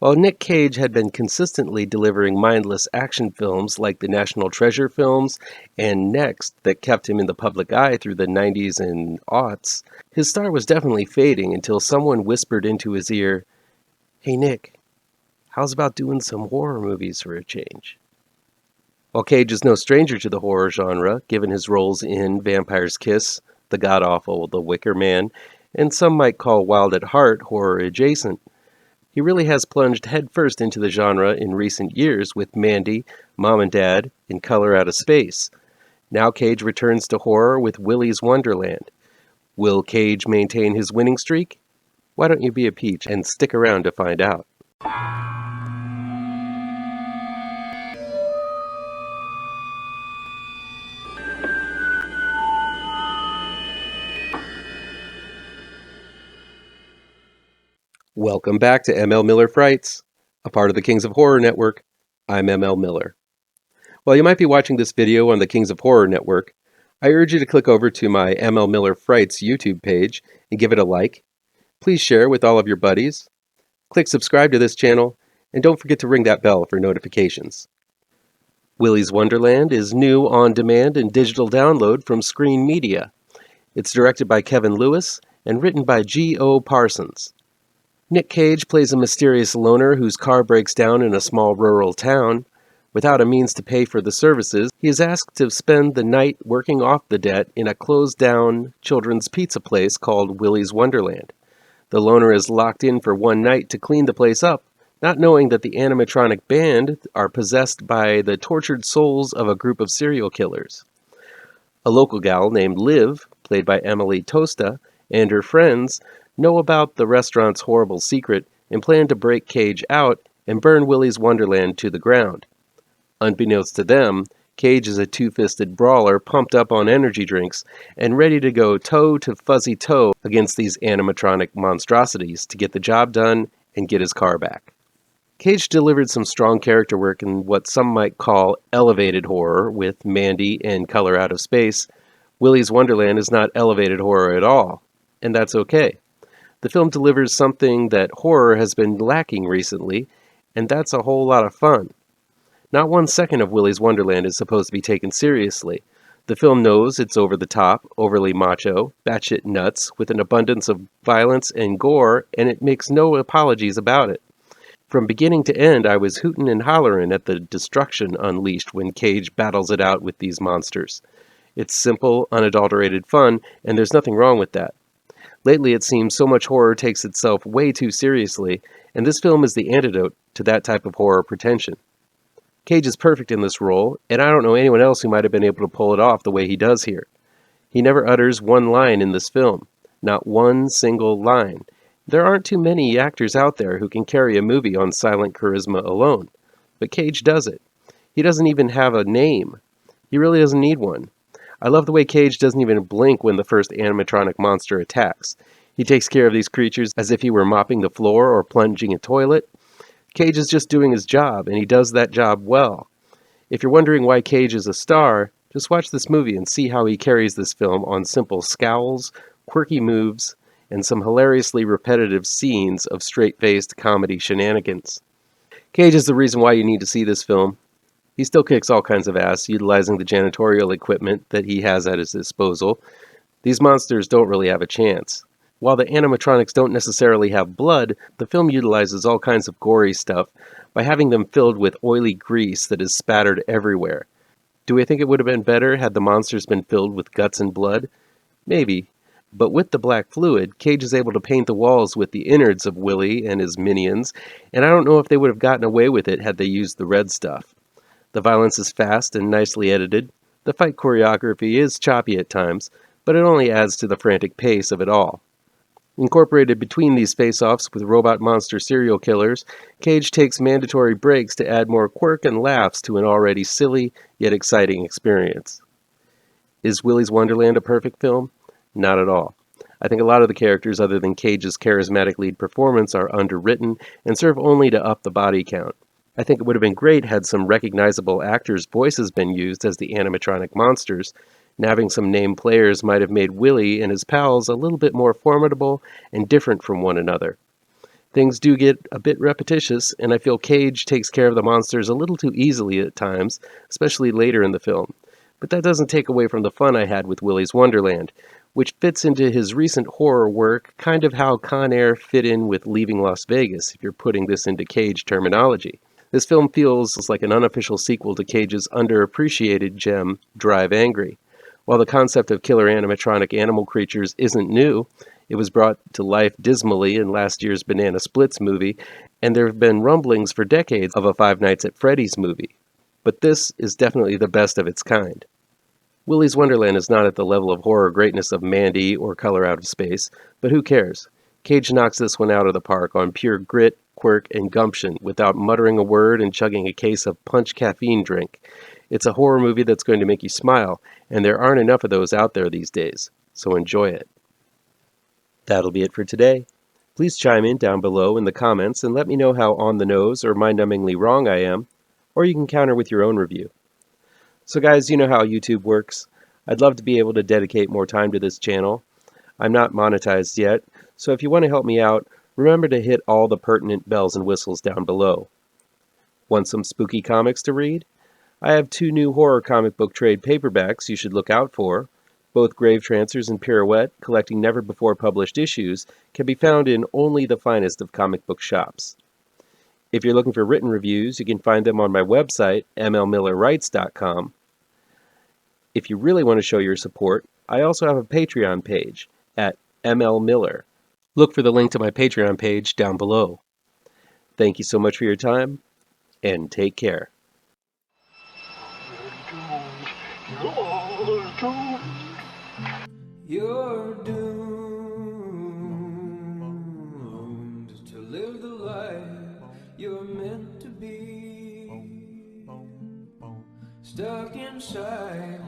While Nick Cage had been consistently delivering mindless action films like the National Treasure films and Next that kept him in the public eye through the 90s and aughts, his star was definitely fading until someone whispered into his ear, "Hey Nick, how's about doing some horror movies for a change?" While Cage is no stranger to the horror genre, given his roles in Vampire's Kiss, the god-awful The Wicker Man, and some might call Wild at Heart horror adjacent, he really has plunged headfirst into the genre in recent years with Mandy, Mom and Dad, and Color Out of Space. Now Cage returns to horror with Willy's Wonderland. Will Cage maintain his winning streak? Why don't you be a peach and stick around to find out? Welcome back to ML Miller Frights, a part of the Kings of Horror Network. I'm ML Miller. While you might be watching this video on the Kings of Horror Network, I urge you to click over to my ML Miller Frights YouTube page and give it a like. Please share with all of your buddies. Click subscribe to this channel, and don't forget to ring that bell for notifications. Willy's Wonderland is new on demand and digital download from Screen Media. It's directed by Kevin Lewis and written by G.O. Parsons. Nick Cage plays a mysterious loner whose car breaks down in a small rural town. Without a means to pay for the services, he is asked to spend the night working off the debt in a closed-down children's pizza place called Willy's Wonderland. The loner is locked in for one night to clean the place up, not knowing that the animatronic band are possessed by the tortured souls of a group of serial killers. A local gal named Liv, played by Emily Tosta, and her friends know about the restaurant's horrible secret and plan to break Cage out and burn Willy's Wonderland to the ground. Unbeknownst to them, Cage is a two-fisted brawler pumped up on energy drinks and ready to go toe-to-fuzzy toe against these animatronic monstrosities to get the job done and get his car back. Cage delivered some strong character work in what some might call elevated horror with Mandy and Color Out of Space. Willy's Wonderland is not elevated horror at all, and that's okay. The film delivers something that horror has been lacking recently, and that's a whole lot of fun. Not 1 second of Willy's Wonderland is supposed to be taken seriously. The film knows it's over the top, overly macho, batshit nuts, with an abundance of violence and gore, and it makes no apologies about it. From beginning to end, I was hootin' and hollerin' at the destruction unleashed when Cage battles it out with these monsters. It's simple, unadulterated fun, and there's nothing wrong with that. Lately, it seems so much horror takes itself way too seriously, and this film is the antidote to that type of horror pretension. Cage is perfect in this role, and I don't know anyone else who might have been able to pull it off the way he does here. He never utters one line in this film, not one single line. There aren't too many actors out there who can carry a movie on silent charisma alone, but Cage does it. He doesn't even have a name. He really doesn't need one. I love the way Cage doesn't even blink when the first animatronic monster attacks. He takes care of these creatures as if he were mopping the floor or plunging a toilet. Cage is just doing his job, and he does that job well. If you're wondering why Cage is a star, just watch this movie and see how he carries this film on simple scowls, quirky moves, and some hilariously repetitive scenes of straight-faced comedy shenanigans. Cage is the reason why you need to see this film. He still kicks all kinds of ass, utilizing the janitorial equipment that he has at his disposal. These monsters don't really have a chance. While the animatronics don't necessarily have blood, the film utilizes all kinds of gory stuff by having them filled with oily grease that is spattered everywhere. Do we think it would have been better had the monsters been filled with guts and blood? Maybe. But with the black fluid, Cage is able to paint the walls with the innards of Willy and his minions, and I don't know if they would have gotten away with it had they used the red stuff. The violence is fast and nicely edited. The fight choreography is choppy at times, but it only adds to the frantic pace of it all. Incorporated between these face-offs with robot monster serial killers, Cage takes mandatory breaks to add more quirk and laughs to an already silly, yet exciting experience. Is Willy's Wonderland a perfect film? Not at all. I think a lot of the characters other than Cage's charismatic lead performance are underwritten and serve only to up the body count. I think it would have been great had some recognizable actors' voices been used as the animatronic monsters, and having some named players might have made Willy and his pals a little bit more formidable and different from one another. Things do get a bit repetitious, and I feel Cage takes care of the monsters a little too easily at times, especially later in the film. But that doesn't take away from the fun I had with Willy's Wonderland, which fits into his recent horror work, kind of how Con Air fit in with Leaving Las Vegas, if you're putting this into Cage terminology. This film feels like an unofficial sequel to Cage's underappreciated gem, Drive Angry. While the concept of killer animatronic animal creatures isn't new, it was brought to life dismally in last year's Banana Splits movie, and there have been rumblings for decades of a Five Nights at Freddy's movie. But this is definitely the best of its kind. Willy's Wonderland is not at the level of horror greatness of Mandy or Color Out of Space, but who cares? Cage knocks this one out of the park on pure grit, quirk, and gumption without muttering a word and chugging a case of punch caffeine drink. It's a horror movie that's going to make you smile, and there aren't enough of those out there these days, so enjoy it. That'll be it for today. Please chime in down below in the comments and let me know how on the nose or mind-numbingly wrong I am, or you can counter with your own review. So guys, you know how YouTube works. I'd love to be able to dedicate more time to this channel. I'm not monetized yet, so if you want to help me out, remember to hit all the pertinent bells and whistles down below. Want some spooky comics to read? I have 2 new horror comic book trade paperbacks you should look out for. Both Gravetrancers and Pirouette, collecting never-before-published issues, can be found in only the finest of comic book shops. If you're looking for written reviews, you can find them on my website, mlmillerwrites.com. If you really want to show your support, I also have a Patreon page at mlmiller. Look for the link to my Patreon page down below. Thank you so much for your time, and take care. You're doomed to live the life you're meant to be, stuck inside